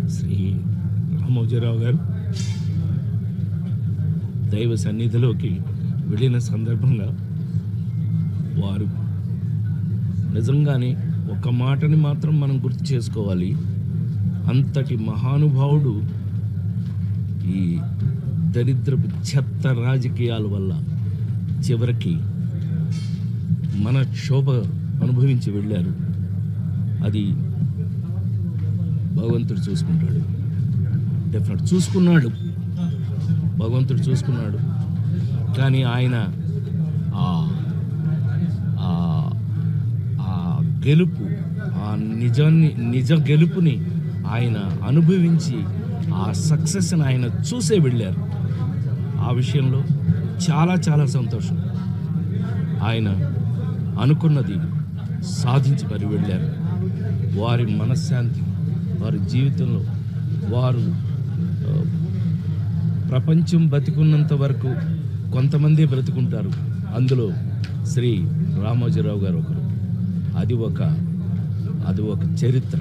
శ్రీ రామోజీరావు గారు దైవ సన్నిధిలోకి వెళ్ళిన సందర్భంగా వారు నిజంగానే ఒక మాటని మాత్రం మనం గుర్తు చేసుకోవాలి. అంతటి మహానుభావుడు ఈ దరిద్రపు చెత్త రాజకీయాల వల్ల చివరికి మన క్షోభ అనుభవించి వెళ్ళారు. అది భగవంతుడు చూసుకుంటాడు. డెఫినెట్ చూసుకున్నాడు, భగవంతుడు చూసుకున్నాడు. కానీ ఆయన గెలుపు, ఆ నిజ గెలుపుని ఆయన అనుభవించి ఆ సక్సెస్ని ఆయన చూసే వెళ్ళారు. ఆ విషయంలో చాలా చాలా సంతోషం. ఆయన అనుకున్నది సాధించి మరి వెళ్ళారు. వారి మనశ్శాంతి, వారి జీవితంలో వారు ప్రపంచం బతికున్నంత వరకు కొంతమంది బ్రతుకుంటారు. అందులో శ్రీ రామోజీరావు గారు ఒకరు. అది ఒక చరిత్ర.